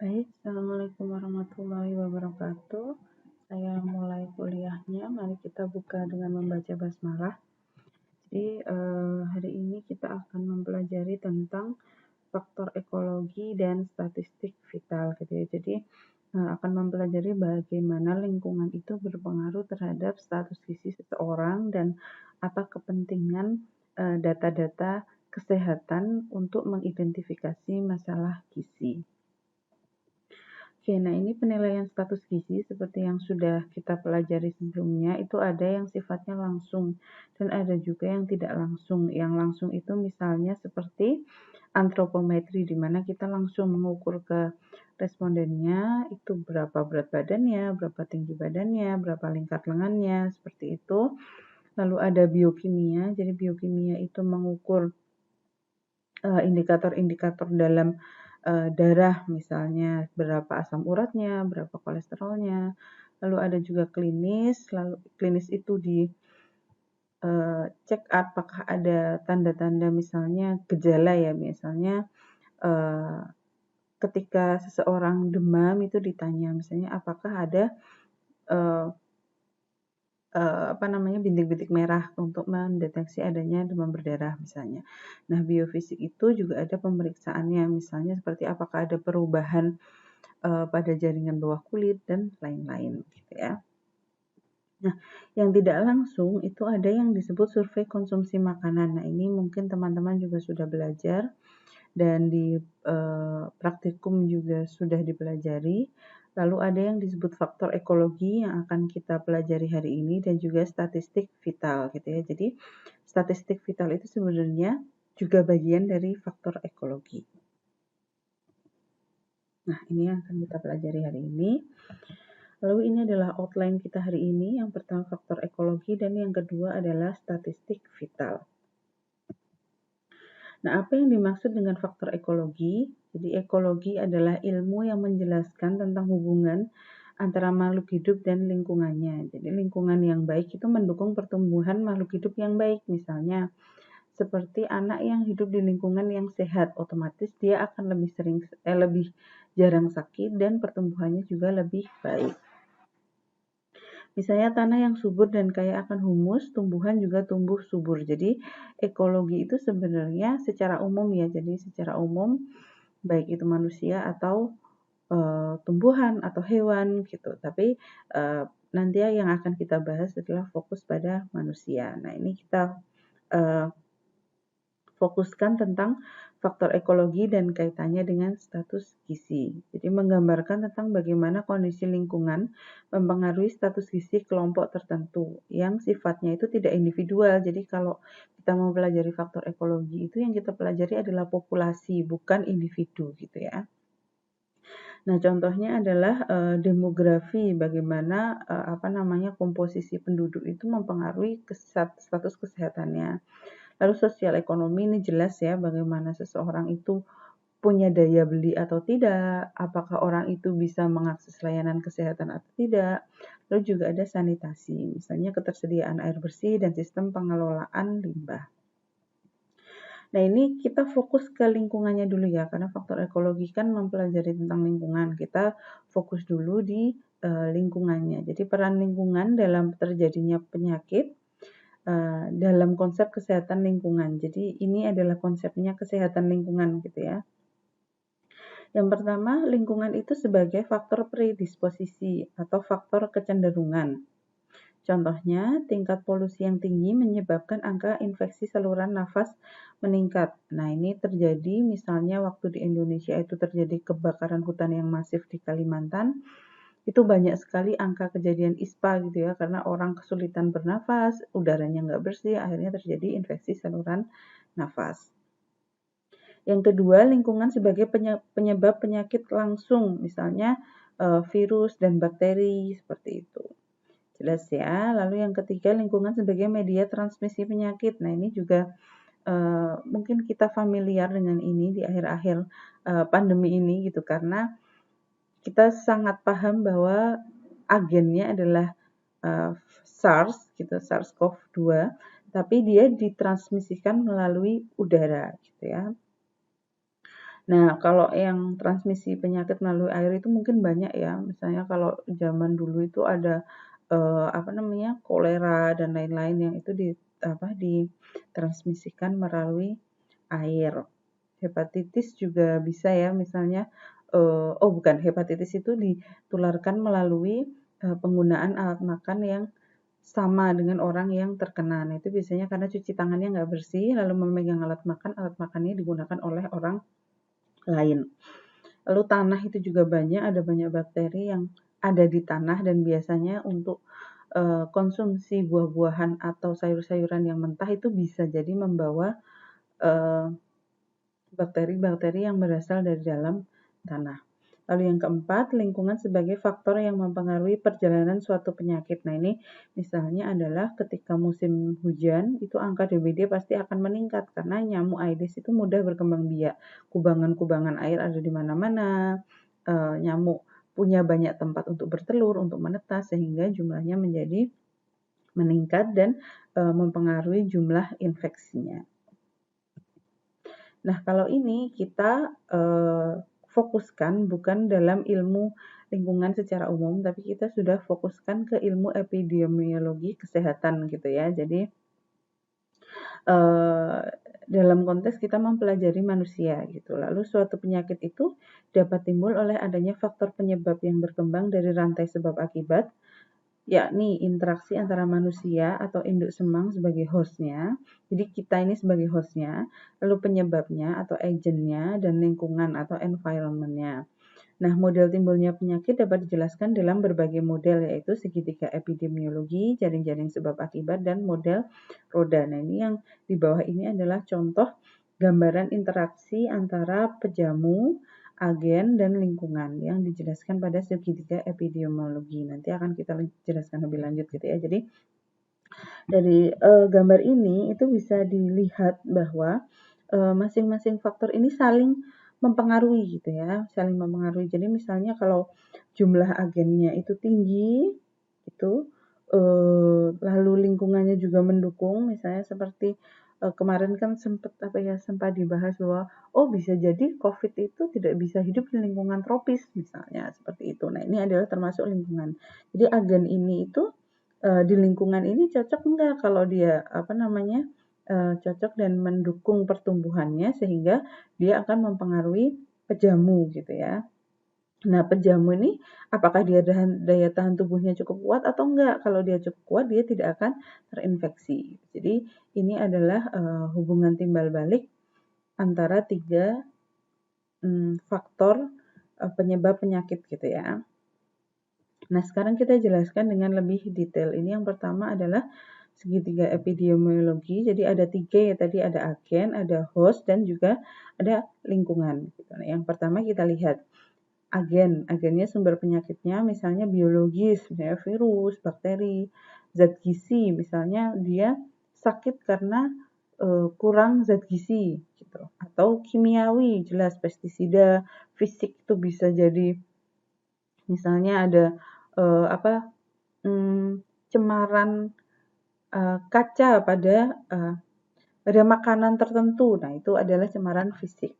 Baik, Assalamualaikum warahmatullahi wabarakatuh. Saya mulai kuliahnya, mari kita buka dengan membaca basmalah. Jadi hari ini kita akan mempelajari tentang faktor ekologi dan statistik vital gitu ya. Jadi akan mempelajari bagaimana lingkungan itu berpengaruh terhadap status gizi seseorang dan apa kepentingan data-data kesehatan untuk mengidentifikasi masalah gizi. Oke, nah ini penilaian status gizi seperti yang sudah kita pelajari sebelumnya, itu ada yang sifatnya langsung dan ada juga yang tidak langsung. Yang langsung itu misalnya seperti antropometri, di mana kita langsung mengukur ke respondennya itu berapa berat badannya, berapa tinggi badannya, berapa lingkar lengannya, seperti itu. Lalu ada biokimia, jadi biokimia itu mengukur indikator-indikator dalam darah, misalnya berapa asam uratnya, berapa kolesterolnya. Lalu ada juga klinis, lalu klinis itu di cek apakah ada tanda-tanda misalnya gejala ya, misalnya ketika seseorang demam itu ditanya misalnya apakah ada bintik-bintik merah untuk mendeteksi adanya demam berdarah misalnya. Nah, biofisik itu juga ada pemeriksaannya, misalnya seperti apakah ada perubahan pada jaringan bawah kulit dan lain-lain gitu ya. Nah, yang tidak langsung itu ada yang disebut survei konsumsi makanan. Nah, ini mungkin teman-teman juga sudah belajar dan di praktikum juga sudah dipelajari. Lalu ada yang disebut faktor ekologi yang akan kita pelajari hari ini dan juga statistik vital gitu ya. Jadi statistik vital itu sebenarnya juga bagian dari faktor ekologi. Nah, ini yang akan kita pelajari hari ini. Lalu ini adalah outline kita hari ini. Yang pertama faktor ekologi dan yang kedua adalah statistik vital. Nah, apa yang dimaksud dengan faktor ekologi? Jadi ekologi adalah ilmu yang menjelaskan tentang hubungan antara makhluk hidup dan lingkungannya. Jadi lingkungan yang baik itu mendukung pertumbuhan makhluk hidup yang baik. Misalnya seperti anak yang hidup di lingkungan yang sehat, otomatis dia akan lebih jarang sakit dan pertumbuhannya juga lebih baik. Misalnya tanah yang subur dan kaya akan humus, tumbuhan juga tumbuh subur. Jadi ekologi itu sebenarnya secara umum ya, jadi secara umum baik itu manusia atau tumbuhan atau hewan gitu. Tapi nanti yang akan kita bahas adalah fokus pada manusia. Nah, ini kita fokuskan tentang faktor ekologi dan kaitannya dengan status gizi. Jadi menggambarkan tentang bagaimana kondisi lingkungan mempengaruhi status gizi kelompok tertentu yang sifatnya itu tidak individual. Jadi kalau kita mau pelajari faktor ekologi itu yang kita pelajari adalah populasi, bukan individu gitu ya. Nah, contohnya adalah demografi, bagaimana komposisi penduduk itu mempengaruhi status kesehatannya. Lalu sosial ekonomi ini jelas ya bagaimana seseorang itu punya daya beli atau tidak, apakah orang itu bisa mengakses layanan kesehatan atau tidak. Lalu juga ada sanitasi, misalnya ketersediaan air bersih dan sistem pengelolaan limbah. Nah, ini kita fokus ke lingkungannya dulu ya, karena faktor ekologi kan mempelajari tentang lingkungan. Kita fokus dulu di lingkungannya. Jadi peran lingkungan dalam terjadinya penyakit dalam konsep kesehatan lingkungan. Jadi ini adalah konsepnya kesehatan lingkungan gitu ya. Yang pertama, lingkungan itu sebagai faktor predisposisi atau faktor kecenderungan. Contohnya, tingkat polusi yang tinggi menyebabkan angka infeksi saluran nafas meningkat. Nah, ini terjadi misalnya waktu di Indonesia itu terjadi kebakaran hutan yang masif di Kalimantan. Itu banyak sekali angka kejadian ISPA gitu ya, karena orang kesulitan bernafas, udaranya nggak bersih, akhirnya terjadi infeksi saluran nafas. Yang kedua, lingkungan sebagai penyebab penyakit langsung, misalnya virus dan bakteri, seperti itu. Jelas ya. Lalu yang ketiga, lingkungan sebagai media transmisi penyakit. Nah, ini juga mungkin kita familiar dengan ini di akhir-akhir pandemi ini gitu, karena kita sangat paham bahwa agennya adalah SARS gitu, SARS-CoV-2, tapi dia ditransmisikan melalui udara gitu ya. Nah, kalau yang transmisi penyakit melalui air itu mungkin banyak ya. Misalnya kalau zaman dulu itu ada apa namanya, kolera dan lain-lain yang itu ditransmisikan melalui air. Hepatitis juga bisa ya, misalnya oh bukan, hepatitis itu ditularkan melalui penggunaan alat makan yang sama dengan orang yang terkena. Nah, itu biasanya karena cuci tangannya nggak bersih, lalu memegang alat makannya digunakan oleh orang lain. Lalu tanah itu juga ada banyak bakteri yang ada di tanah dan biasanya untuk konsumsi buah-buahan atau sayur-sayuran yang mentah itu bisa jadi membawa bakteri-bakteri yang berasal dari dalam tanah. Lalu yang keempat, lingkungan sebagai faktor yang mempengaruhi perjalanan suatu penyakit. Nah, ini misalnya adalah ketika musim hujan, itu angka DBD pasti akan meningkat karena nyamuk Aedes itu mudah berkembang biak. Kubangan-kubangan air ada di mana-mana, nyamuk punya banyak tempat untuk bertelur, untuk menetas, sehingga jumlahnya menjadi meningkat dan mempengaruhi jumlah infeksinya. Nah, kalau ini kita fokuskan bukan dalam ilmu lingkungan secara umum, tapi kita sudah fokuskan ke ilmu epidemiologi kesehatan gitu ya. Jadi dalam konteks kita mempelajari manusia gitu. Lalu suatu penyakit itu dapat timbul oleh adanya faktor penyebab yang berkembang dari rantai sebab akibat, yakni interaksi antara manusia atau induk semang sebagai hostnya. Jadi kita ini sebagai hostnya, lalu penyebabnya atau agentnya, dan lingkungan atau environment-nya. Nah, model timbulnya penyakit dapat dijelaskan dalam berbagai model, yaitu segitiga epidemiologi, jaring-jaring sebab akibat, dan model roda. Nah, ini yang di bawah ini adalah contoh gambaran interaksi antara pejamu, agen, dan lingkungan yang dijelaskan pada segitiga epidemiologi. Nanti akan kita jelaskan lebih lanjut gitu ya. Jadi dari gambar ini itu bisa dilihat bahwa masing-masing faktor ini saling mempengaruhi gitu ya, saling mempengaruhi. Jadi misalnya kalau jumlah agennya itu tinggi, itu lalu lingkungannya juga mendukung, misalnya seperti kemarin kan sempat dibahas bahwa oh bisa jadi COVID itu tidak bisa hidup di lingkungan tropis misalnya seperti itu. Nah, ini adalah termasuk lingkungan. Jadi agen ini itu di lingkungan ini cocok enggak kalau dia cocok dan mendukung pertumbuhannya sehingga dia akan mempengaruhi pejamu gitu ya. Nah, pejamu ini apakah dia daya tahan tubuhnya cukup kuat atau enggak? Kalau dia cukup kuat, dia tidak akan terinfeksi. Jadi ini adalah hubungan timbal balik antara tiga faktor penyebab penyakit gitu ya. Nah, sekarang kita jelaskan dengan lebih detail. Ini yang pertama adalah segitiga epidemiologi. Jadi ada 3 ya tadi, ada agen, ada host, dan juga ada lingkungan. Nah, yang pertama kita lihat agen. Agennya sumber penyakitnya misalnya biologis, misalnya virus, bakteri. Zat gizi, misalnya dia sakit karena kurang zat gizi gitu. Atau kimiawi, jelas pestisida, fisik itu bisa jadi misalnya ada cemaran kaca pada makanan tertentu. Nah, itu adalah cemaran fisik.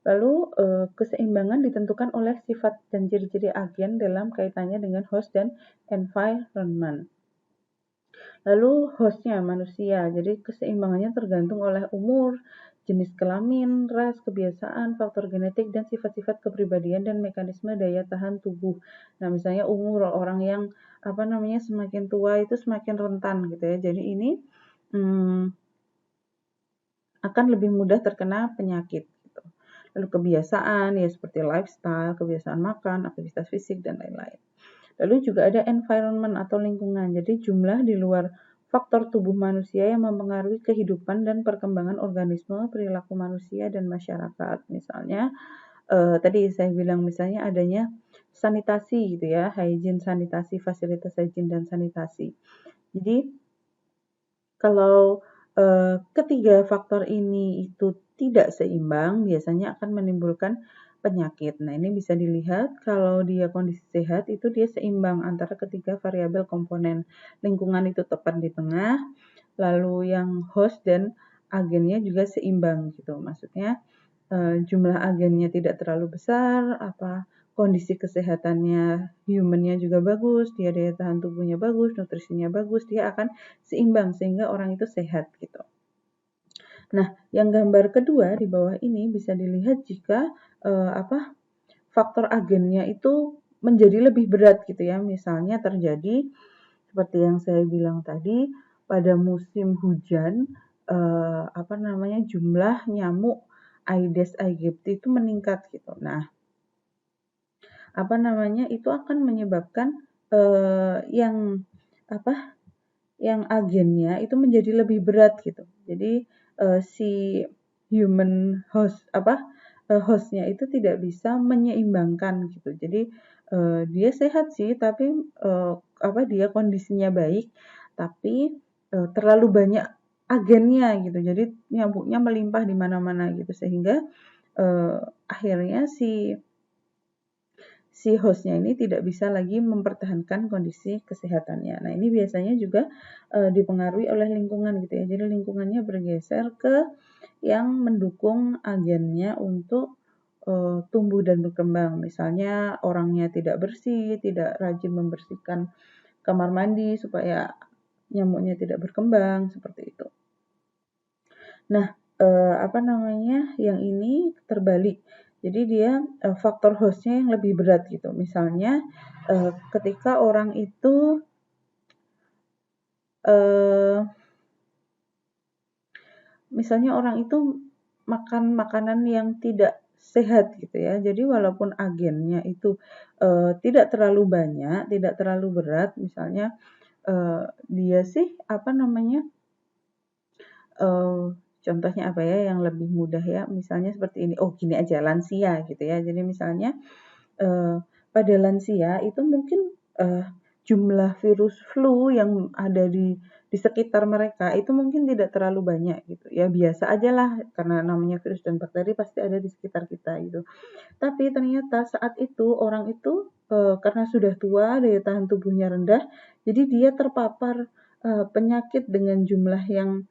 Lalu keseimbangan ditentukan oleh sifat dan ciri-ciri agen dalam kaitannya dengan host dan environment. Lalu hostnya manusia, jadi keseimbangannya tergantung oleh umur, jenis kelamin, ras, kebiasaan, faktor genetik, dan sifat-sifat kepribadian dan mekanisme daya tahan tubuh. Nah, misalnya umur orang yang semakin tua itu semakin rentan gitu ya. Jadi ini akan lebih mudah terkena penyakit. Gitu. Lalu kebiasaan ya seperti lifestyle, kebiasaan makan, aktivitas fisik, dan lain-lain. Lalu juga ada environment atau lingkungan. Jadi jumlah di luar faktor tubuh manusia yang mempengaruhi kehidupan dan perkembangan organisme, perilaku manusia, dan masyarakat. Misalnya, tadi saya bilang misalnya adanya sanitasi gitu ya, hygiene, sanitasi, fasilitas hygiene dan sanitasi. Jadi, kalau ketiga faktor ini itu tidak seimbang, biasanya akan menimbulkan penyakit. Nah, ini bisa dilihat kalau dia kondisi sehat itu dia seimbang antara ketiga variabel komponen. Lingkungan itu tepat di tengah, lalu yang host dan agennya juga seimbang gitu. Maksudnya jumlah agennya tidak terlalu besar, kondisi kesehatannya human-nya juga bagus, dia daya tahan tubuhnya bagus, nutrisinya bagus, dia akan seimbang sehingga orang itu sehat gitu. Nah, yang gambar kedua di bawah ini bisa dilihat jika faktor agennya itu menjadi lebih berat gitu ya. Misalnya terjadi seperti yang saya bilang tadi, pada musim hujan jumlah nyamuk Aedes aegypti itu meningkat gitu. Nah, itu akan menyebabkan yang agennya itu menjadi lebih berat gitu. Jadi si human hostnya itu tidak bisa menyeimbangkan gitu. Jadi dia sehat sih, tapi dia kondisinya baik, tapi terlalu banyak agennya gitu. Jadi nyamuknya melimpah di mana-mana gitu, sehingga akhirnya si hostnya ini tidak bisa lagi mempertahankan kondisi kesehatannya. Nah, ini biasanya juga dipengaruhi oleh lingkungan gitu ya. Jadi lingkungannya bergeser ke yang mendukung agennya untuk tumbuh dan berkembang. Misalnya orangnya tidak bersih, tidak rajin membersihkan kamar mandi supaya nyamuknya tidak berkembang, seperti itu. Nah, yang ini terbalik. Jadi dia faktor hostnya yang lebih berat gitu. Misalnya ketika orang itu makan makanan yang tidak sehat gitu ya. Jadi walaupun agennya itu tidak terlalu banyak, tidak terlalu berat, misalnya dia sih contohnya apa ya yang lebih mudah ya, misalnya seperti ini. Oh, gini aja, lansia gitu ya. Jadi misalnya pada lansia itu mungkin jumlah virus flu yang ada di sekitar mereka itu mungkin tidak terlalu banyak gitu. Ya biasa aja lah, karena namanya virus dan bakteri pasti ada di sekitar kita gitu. Tapi ternyata saat itu orang itu karena sudah tua, daya tahan tubuhnya rendah, jadi dia terpapar penyakit dengan jumlah yang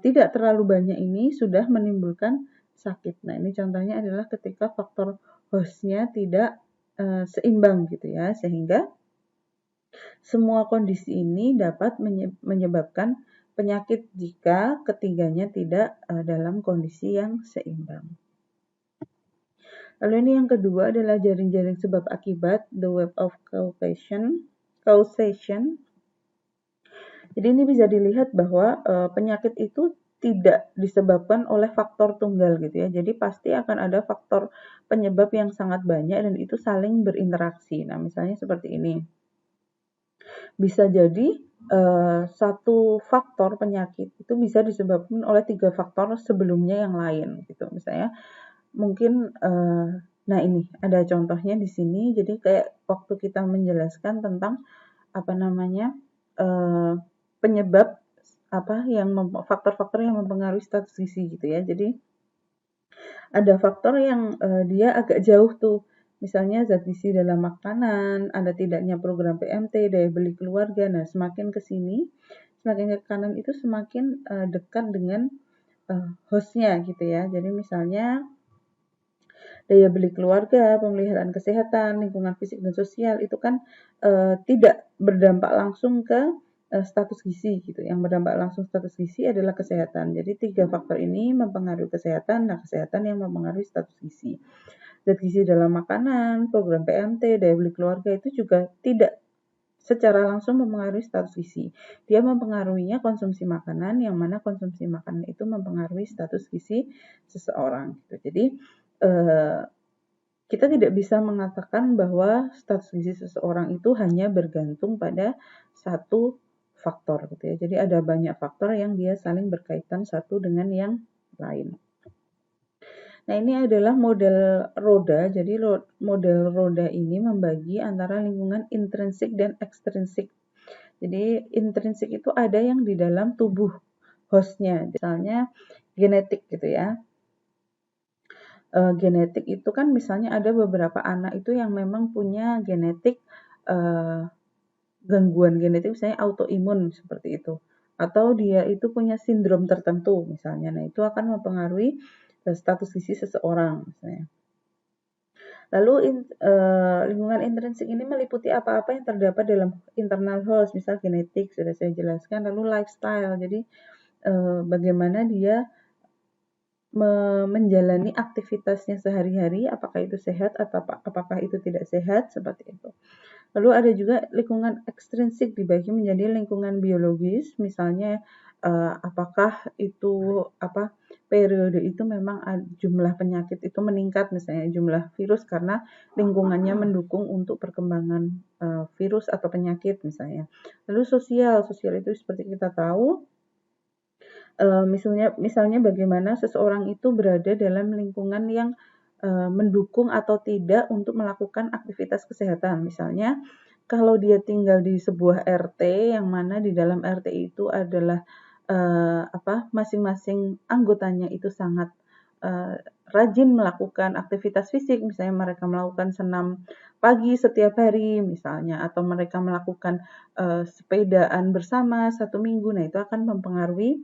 tidak terlalu banyak ini sudah menimbulkan sakit. Nah, ini contohnya adalah ketika faktor hostnya tidak seimbang gitu ya, sehingga semua kondisi ini dapat menyebabkan penyakit jika ketiganya tidak dalam kondisi yang seimbang. Lalu ini yang kedua adalah jaring-jaring sebab akibat, the web of causation. Jadi ini bisa dilihat bahwa penyakit itu tidak disebabkan oleh faktor tunggal gitu ya. Jadi pasti akan ada faktor penyebab yang sangat banyak dan itu saling berinteraksi. Nah, misalnya seperti ini. Bisa jadi satu faktor penyakit itu bisa disebabkan oleh 3 faktor sebelumnya yang lain gitu. Misalnya mungkin nah ini ada contohnya di sini. Jadi kayak waktu kita menjelaskan tentang penyebab faktor-faktor yang mempengaruhi status gizi gitu ya. Jadi ada faktor yang dia agak jauh tuh. Misalnya zat gizi dalam makanan, ada tidaknya program PMT, daya beli keluarga. Nah, semakin ke sini, semakin ke kanan itu semakin dekat dengan hostnya gitu ya. Jadi misalnya daya beli keluarga, pemeliharaan kesehatan, lingkungan fisik dan sosial itu kan tidak berdampak langsung ke status gizi gitu. Yang berdampak langsung status gizi adalah kesehatan. Jadi 3 faktor ini mempengaruhi kesehatan, nah kesehatan yang mempengaruhi status gizi. Zat gizi dalam makanan, program PMT, daya beli keluarga itu juga tidak secara langsung mempengaruhi status gizi. Dia mempengaruhinya konsumsi makanan, yang mana konsumsi makanan itu mempengaruhi status gizi seseorang. Gitu. Jadi kita tidak bisa mengatakan bahwa status gizi seseorang itu hanya bergantung pada satu faktor gitu ya. Jadi ada banyak faktor yang dia saling berkaitan satu dengan yang lain. Nah, ini adalah model roda. Jadi model roda ini membagi antara lingkungan intrinsik dan ekstrinsik. Jadi intrinsik itu ada yang di dalam tubuh hostnya, misalnya genetik gitu ya. Genetik itu kan misalnya ada beberapa anak itu yang memang punya genetik gangguan genetik misalnya autoimun seperti itu. Atau dia itu punya sindrom tertentu misalnya. Nah, itu akan mempengaruhi status gizi seseorang misalnya. Lalu lingkungan intrinsik ini meliputi apa-apa yang terdapat dalam internal host, misal genetik sudah saya jelaskan, lalu lifestyle. Jadi bagaimana dia menjalani aktivitasnya sehari-hari, apakah itu sehat atau apakah itu tidak sehat, seperti itu. Lalu ada juga lingkungan ekstrinsik dibagi menjadi lingkungan biologis, misalnya apakah itu periode itu memang jumlah penyakit itu meningkat, misalnya jumlah virus karena lingkungannya mendukung untuk perkembangan virus atau penyakit misalnya. Lalu sosial itu seperti kita tahu, misalnya bagaimana seseorang itu berada dalam lingkungan yang mendukung atau tidak untuk melakukan aktivitas kesehatan. Misalnya, kalau dia tinggal di sebuah RT yang mana di dalam RT itu adalah masing-masing anggotanya itu sangat rajin melakukan aktivitas fisik, misalnya mereka melakukan senam pagi setiap hari misalnya, atau mereka melakukan sepedaan bersama 1 minggu. Nah, itu akan mempengaruhi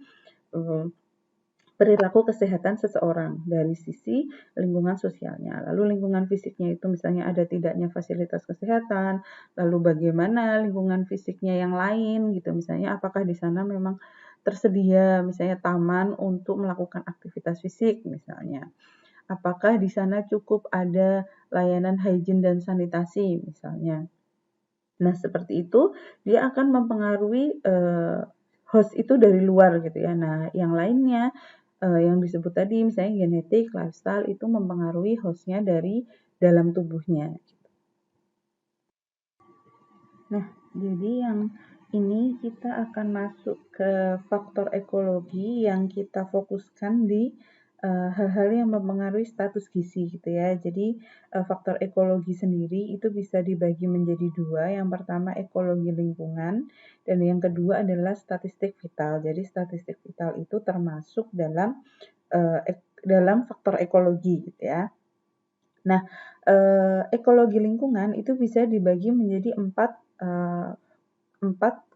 perilaku kesehatan seseorang dari sisi lingkungan sosialnya. Lalu lingkungan fisiknya itu misalnya ada tidaknya fasilitas kesehatan, lalu bagaimana lingkungan fisiknya yang lain gitu, misalnya apakah di sana memang tersedia misalnya taman untuk melakukan aktivitas fisik misalnya. Apakah di sana cukup ada layanan hygiene dan sanitasi misalnya. Nah, seperti itu dia akan mempengaruhi host itu dari luar gitu ya. Nah, yang lainnya yang disebut tadi misalnya genetik, lifestyle itu mempengaruhi hostnya dari dalam tubuhnya. Nah, jadi yang ini kita akan masuk ke faktor ekologi yang kita fokuskan di hal-hal yang mempengaruhi status gizi gitu ya. Jadi faktor ekologi sendiri itu bisa dibagi menjadi dua. Yang pertama ekologi lingkungan dan yang kedua adalah statistik vital. Jadi statistik vital itu termasuk dalam faktor ekologi gitu ya. Nah, ekologi lingkungan itu bisa dibagi menjadi empat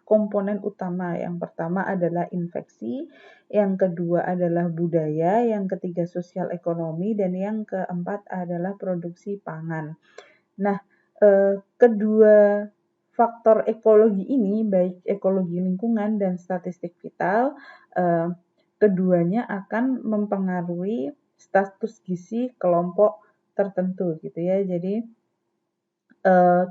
komponen utama. Yang pertama adalah infeksi, yang kedua adalah budaya, yang ketiga sosial ekonomi, dan yang keempat adalah produksi pangan. Nah, kedua faktor ekologi ini, baik ekologi lingkungan dan statistik vital, keduanya akan mempengaruhi status gizi kelompok tertentu gitu ya. Jadi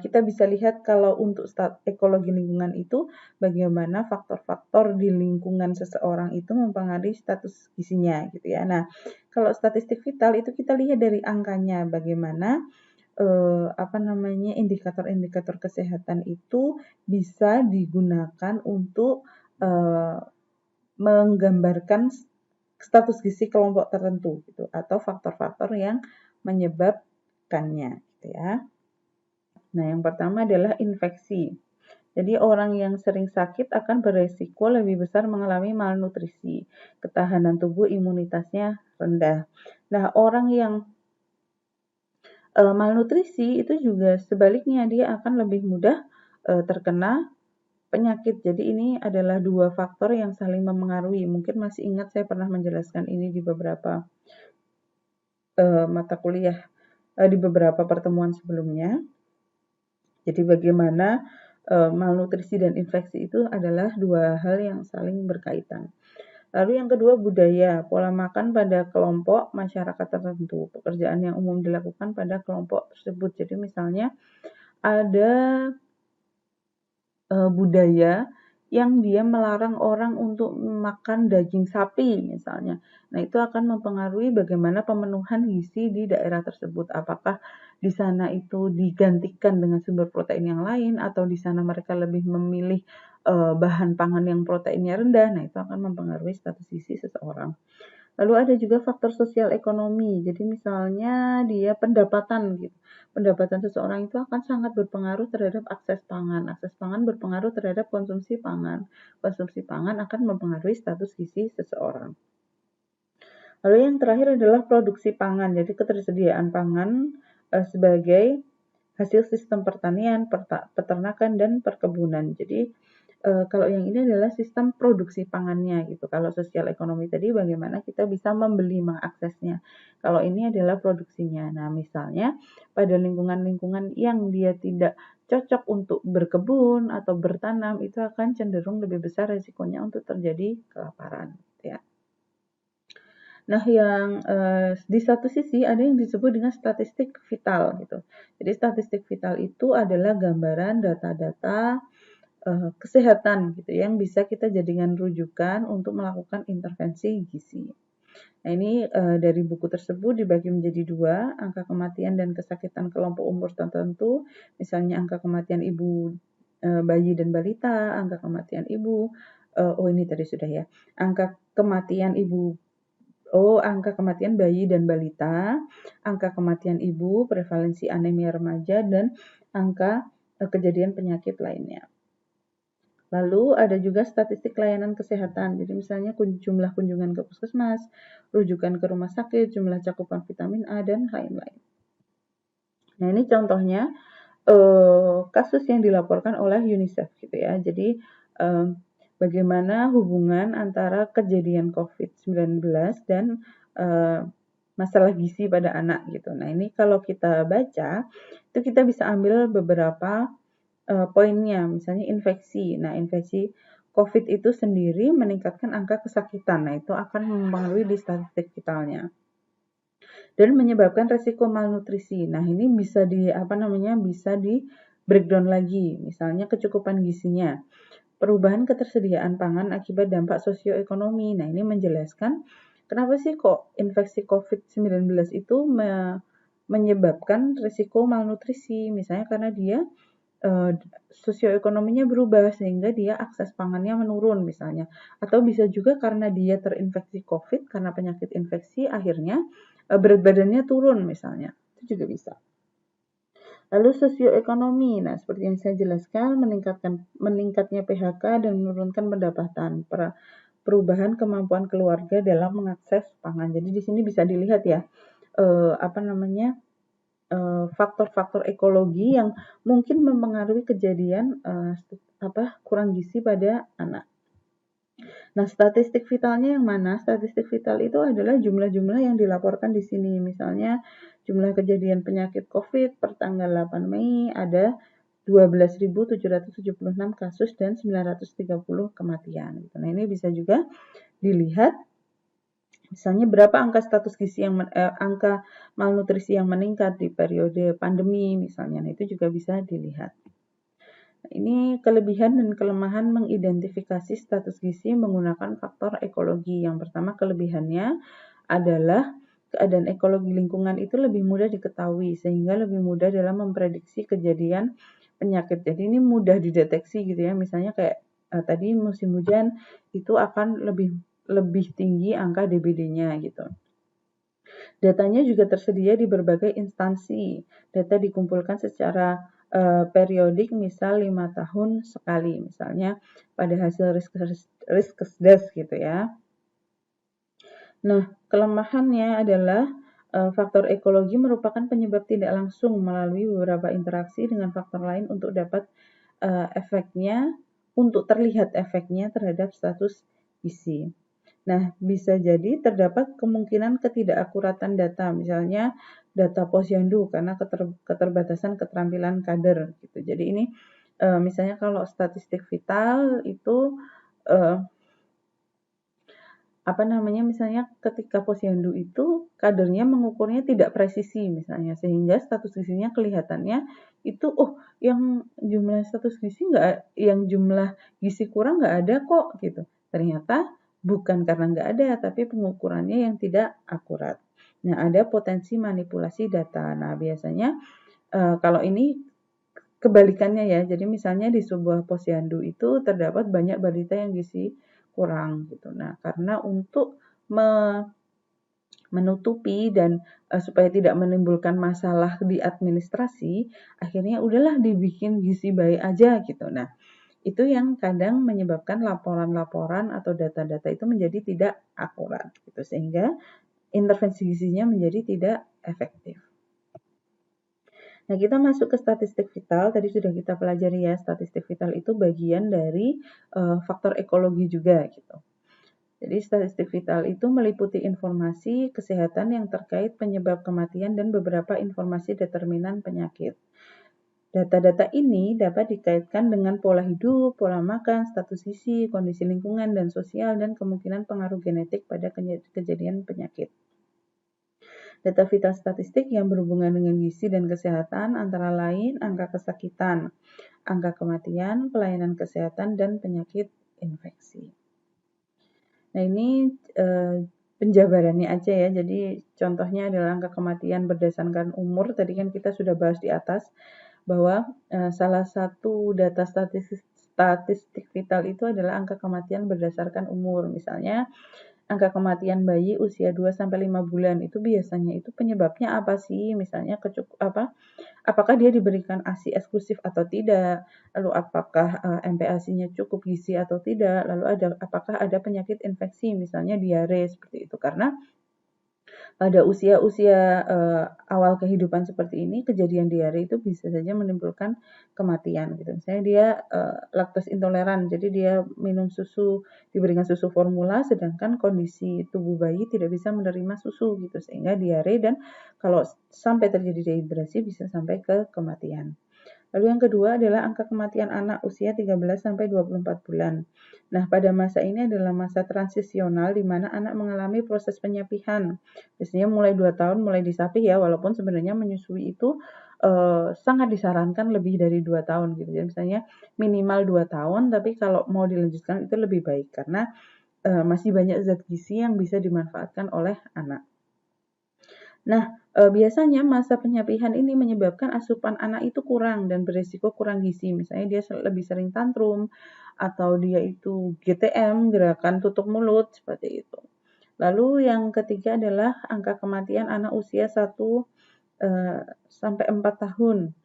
kita bisa lihat kalau untuk ekologi lingkungan itu bagaimana faktor-faktor di lingkungan seseorang itu mempengaruhi status gizinya gitu ya. Nah, kalau statistik vital itu kita lihat dari angkanya bagaimana indikator-indikator kesehatan itu bisa digunakan untuk menggambarkan status gizi kelompok tertentu gitu atau faktor-faktor yang menyebabkannya gitu ya. Nah, yang pertama adalah infeksi. Jadi orang yang sering sakit akan beresiko lebih besar mengalami malnutrisi, ketahanan tubuh imunitasnya rendah. Nah, orang yang malnutrisi itu juga sebaliknya dia akan lebih mudah terkena penyakit. Jadi ini adalah dua faktor yang saling memengaruhi. Mungkin masih ingat saya pernah menjelaskan ini di beberapa mata kuliah, di beberapa pertemuan sebelumnya. Jadi bagaimana malnutrisi dan infeksi itu adalah dua hal yang saling berkaitan. Lalu yang kedua budaya, pola makan pada kelompok masyarakat tertentu, pekerjaan yang umum dilakukan pada kelompok tersebut. Jadi misalnya ada budaya yang dia melarang orang untuk makan daging sapi misalnya. Nah, itu akan mempengaruhi bagaimana pemenuhan gizi di daerah tersebut. Apakah di sana itu digantikan dengan sumber protein yang lain atau di sana mereka lebih memilih bahan pangan yang proteinnya rendah. Nah, itu akan mempengaruhi status gizi seseorang. Lalu ada juga faktor sosial ekonomi. Jadi misalnya dia pendapatan gitu. Pendapatan seseorang itu akan sangat berpengaruh terhadap akses pangan. Akses pangan berpengaruh terhadap konsumsi pangan. Konsumsi pangan akan mempengaruhi status gizi seseorang. Lalu yang terakhir adalah produksi pangan. Jadi ketersediaan pangan sebagai hasil sistem pertanian, peternakan, dan perkebunan. Jadi kalau yang ini adalah sistem produksi pangannya gitu. Kalau sosial ekonomi tadi bagaimana kita bisa membeli, mengaksesnya. Kalau ini adalah produksinya. Nah, misalnya pada lingkungan-lingkungan yang dia tidak cocok untuk berkebun atau bertanam, itu akan cenderung lebih besar resikonya untuk terjadi kelaparan, ya. Nah, yang di satu sisi ada yang disebut dengan statistik vital gitu. Jadi statistik vital itu adalah gambaran data-data kesehatan gitu yang bisa kita jadikan rujukan untuk melakukan intervensi gizi. Nah, ini dari buku tersebut dibagi menjadi dua, angka kematian dan kesakitan kelompok umur tertentu, misalnya angka kematian ibu, bayi dan balita, angka kematian ibu, oh ini tadi sudah ya, angka kematian ibu, angka kematian bayi dan balita, angka kematian ibu, prevalensi anemia remaja, dan angka kejadian penyakit lainnya. Lalu ada juga statistik layanan kesehatan. Jadi misalnya jumlah kunjungan ke puskesmas, rujukan ke rumah sakit, jumlah cakupan vitamin A, dan lain-lain. Nah, ini contohnya kasus yang dilaporkan oleh UNICEF gitu ya. Jadi bagaimana hubungan antara kejadian COVID-19 dan masalah gizi pada anak gitu. Nah, ini kalau kita baca, itu kita bisa ambil beberapa poinnya, misalnya infeksi. Nah, infeksi COVID itu sendiri meningkatkan angka kesakitan. Nah, itu akan mempengaruhi di statistik vitalnya. Dan menyebabkan resiko malnutrisi. Nah, ini bisa bisa di breakdown lagi. Misalnya kecukupan gizinya. Perubahan ketersediaan pangan akibat dampak sosioekonomi. Nah, ini menjelaskan kenapa sih kok infeksi COVID-19 itu menyebabkan resiko malnutrisi. Misalnya karena dia sosioekonominya berubah sehingga dia akses pangannya menurun misalnya. Atau bisa juga karena dia terinfeksi COVID, karena penyakit infeksi akhirnya berat badannya turun misalnya. Itu juga bisa. Lalu sosioekonomi, nah seperti yang saya jelaskan, meningkatnya PHK dan menurunkan pendapatan, perubahan kemampuan keluarga dalam mengakses pangan. Jadi di sini bisa dilihat ya, faktor-faktor ekologi yang mungkin mempengaruhi kejadian kurang gizi pada anak. Nah, statistik vitalnya yang mana? Statistik vital itu adalah jumlah-jumlah yang dilaporkan di sini. Misalnya jumlah kejadian penyakit COVID per tanggal 8 Mei ada 12.776 kasus dan 930 kematian. Nah, ini bisa juga dilihat misalnya berapa angka angka malnutrisi yang meningkat di periode pandemi misalnya. Nah, itu juga bisa dilihat. Ini kelebihan dan kelemahan mengidentifikasi status gizi menggunakan faktor ekologi. Yang pertama kelebihannya adalah keadaan ekologi lingkungan itu lebih mudah diketahui sehingga lebih mudah dalam memprediksi kejadian penyakit. Jadi ini mudah dideteksi gitu ya. Misalnya kayak tadi musim hujan itu akan lebih tinggi angka DBD-nya gitu. Datanya juga tersedia di berbagai instansi. Data dikumpulkan secara periodik, misal 5 tahun sekali, misalnya pada hasil Riskesdas gitu ya. Nah, kelemahannya adalah faktor ekologi merupakan penyebab tidak langsung melalui beberapa interaksi dengan faktor lain untuk terlihat efeknya terhadap status gizi. Nah, bisa jadi terdapat kemungkinan ketidakakuratan data, misalnya data posyandu karena keterbatasan keterampilan kader gitu. Jadi ini misalnya kalau statistik vital itu misalnya ketika posyandu itu kadernya mengukurnya tidak presisi misalnya, sehingga status gizinya kelihatannya itu yang jumlah status gizi yang jumlah gizi kurang nggak ada kok gitu. Ternyata bukan karena nggak ada, tapi pengukurannya yang tidak akurat. Nah, ada potensi manipulasi data. Nah, biasanya kalau ini kebalikannya ya. Jadi misalnya di sebuah posyandu itu terdapat banyak balita yang gizi kurang gitu. Nah, karena untuk menutupi dan supaya tidak menimbulkan masalah di administrasi, akhirnya udahlah dibikin gizi bayi aja gitu. Nah, itu yang kadang menyebabkan laporan-laporan atau data-data itu menjadi tidak akurat gitu, sehingga intervensi gizinya menjadi tidak efektif. Nah, kita masuk ke statistik vital, tadi sudah kita pelajari ya, statistik vital itu bagian dari faktor ekologi juga gitu. Jadi statistik vital itu meliputi informasi kesehatan yang terkait penyebab kematian dan beberapa informasi determinan penyakit. Data-data ini dapat dikaitkan dengan pola hidup, pola makan, status gizi, kondisi lingkungan dan sosial, dan kemungkinan pengaruh genetik pada kejadian penyakit. Data vital statistik yang berhubungan dengan gizi dan kesehatan antara lain angka kesakitan, angka kematian, pelayanan kesehatan, dan penyakit infeksi. Nah, ini penjabarannya aja ya. Jadi contohnya adalah angka kematian berdasarkan umur. Tadi kan kita sudah bahas di atas bahwa salah satu data statistik vital itu adalah angka kematian berdasarkan umur. Misalnya angka kematian bayi usia 2-5 bulan itu biasanya itu penyebabnya apa sih? Misalnya apakah dia diberikan ASI eksklusif atau tidak? Lalu apakah MPASI-nya cukup gizi atau tidak? Lalu apakah ada penyakit infeksi misalnya diare seperti itu? Karena pada usia-usia awal kehidupan seperti ini, kejadian diare itu bisa saja menimbulkan kematian gitu. Misalnya dia laktos intoleran, jadi dia diberikan susu formula, sedangkan kondisi tubuh bayi tidak bisa menerima susu gitu, sehingga diare dan kalau sampai terjadi dehidrasi bisa sampai ke kematian. Lalu yang kedua adalah angka kematian anak usia 13-24 bulan. Nah, pada masa ini adalah masa transisional di mana anak mengalami proses penyapihan. Biasanya mulai 2 tahun mulai disapih ya, walaupun sebenarnya menyusui itu sangat disarankan lebih dari 2 tahun gitu. Jadi misalnya minimal 2 tahun, tapi kalau mau dilanjutkan itu lebih baik karena masih banyak zat gizi yang bisa dimanfaatkan oleh anak. Nah, biasanya masa penyapihan ini menyebabkan asupan anak itu kurang dan berisiko kurang gizi. Misalnya dia lebih sering tantrum atau dia itu GTM, gerakan tutup mulut, seperti itu. Lalu yang ketiga adalah angka kematian anak usia 1-4 tahun.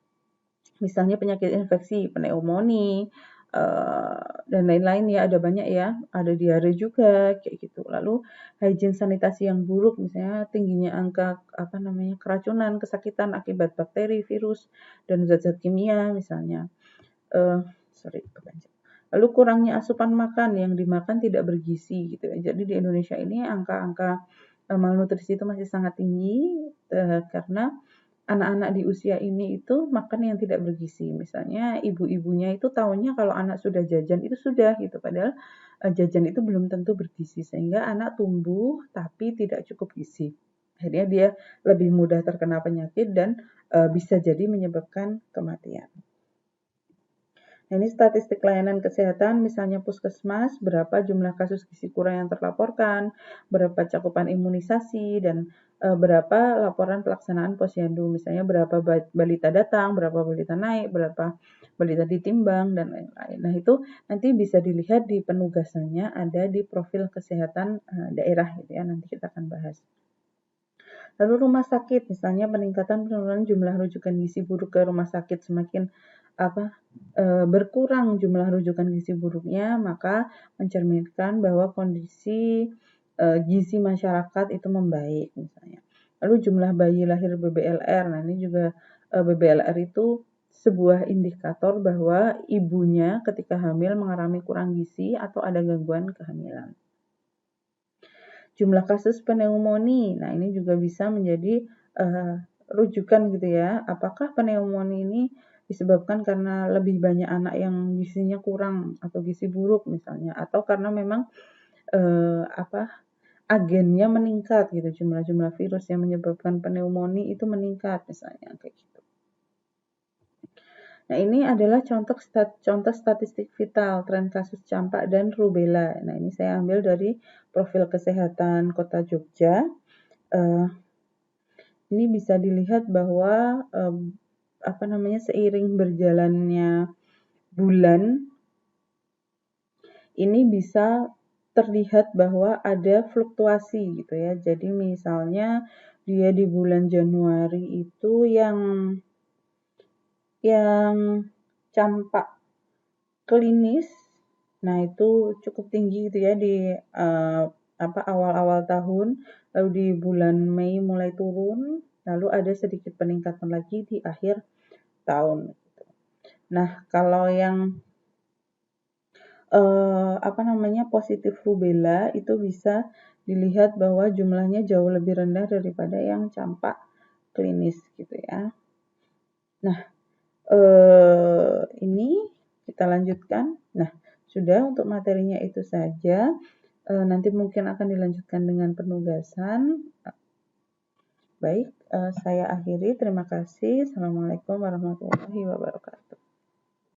Misalnya penyakit infeksi, pneumonia, dan lain-lain ya, ada banyak ya, ada diare juga, kayak gitu. Lalu hygiene sanitasi yang buruk, misalnya tingginya angka keracunan, kesakitan akibat bakteri, virus, dan zat-zat kimia misalnya. Lalu kurangnya asupan makan, yang dimakan tidak bergizi gitu ya. Jadi di Indonesia ini angka-angka malnutrisi itu masih sangat tinggi karena anak-anak di usia ini itu makan yang tidak bergizi. Misalnya ibu-ibunya itu tahunya kalau anak sudah jajan itu sudah gitu, padahal jajan itu belum tentu bergizi sehingga anak tumbuh tapi tidak cukup gizi. Akhirnya dia lebih mudah terkena penyakit dan bisa jadi menyebabkan kematian. Nah, ini statistik layanan kesehatan, misalnya puskesmas, berapa jumlah kasus gizi kurang yang terlaporkan, berapa cakupan imunisasi, dan berapa laporan pelaksanaan posyandu, misalnya berapa balita datang, berapa balita naik, berapa balita ditimbang, dan lain-lain. Nah, itu nanti bisa dilihat di penugasannya ada di profil kesehatan daerah gitu ya, nanti kita akan bahas. Lalu rumah sakit, misalnya peningkatan penurunan jumlah rujukan gizi buruk ke rumah sakit semakin berkurang jumlah rujukan gizi buruknya, maka mencerminkan bahwa kondisi gizi masyarakat itu membaik misalnya. Lalu jumlah bayi lahir BBLR, nah ini juga BBLR itu sebuah indikator bahwa ibunya ketika hamil mengalami kurang gizi atau ada gangguan kehamilan. Jumlah kasus pneumonia, nah ini juga bisa menjadi rujukan gitu ya, apakah pneumonia ini disebabkan karena lebih banyak anak yang gizinya kurang atau gizi buruk misalnya, atau karena memang agennya meningkat gitu, jumlah virus yang menyebabkan pneumonia itu meningkat misalnya kayak gitu. Nah, ini adalah contoh statistik vital tren kasus campak dan rubella. Nah, ini saya ambil dari profil kesehatan Kota Jogja. Ini bisa dilihat bahwa seiring berjalannya bulan ini bisa terlihat bahwa ada fluktuasi gitu ya. Jadi misalnya dia di bulan Januari itu yang campak klinis, nah itu cukup tinggi gitu ya di awal-awal tahun. Lalu di bulan Mei mulai turun, lalu ada sedikit peningkatan lagi di akhir tahun. Nah, kalau yang positif rubella itu bisa dilihat bahwa jumlahnya jauh lebih rendah daripada yang campak klinis gitu ya. Nah, ini kita lanjutkan. Nah, sudah untuk materinya itu saja. Nanti mungkin akan dilanjutkan dengan penugasan. Baik, saya akhiri. Terima kasih. Assalamualaikum warahmatullahi wabarakatuh.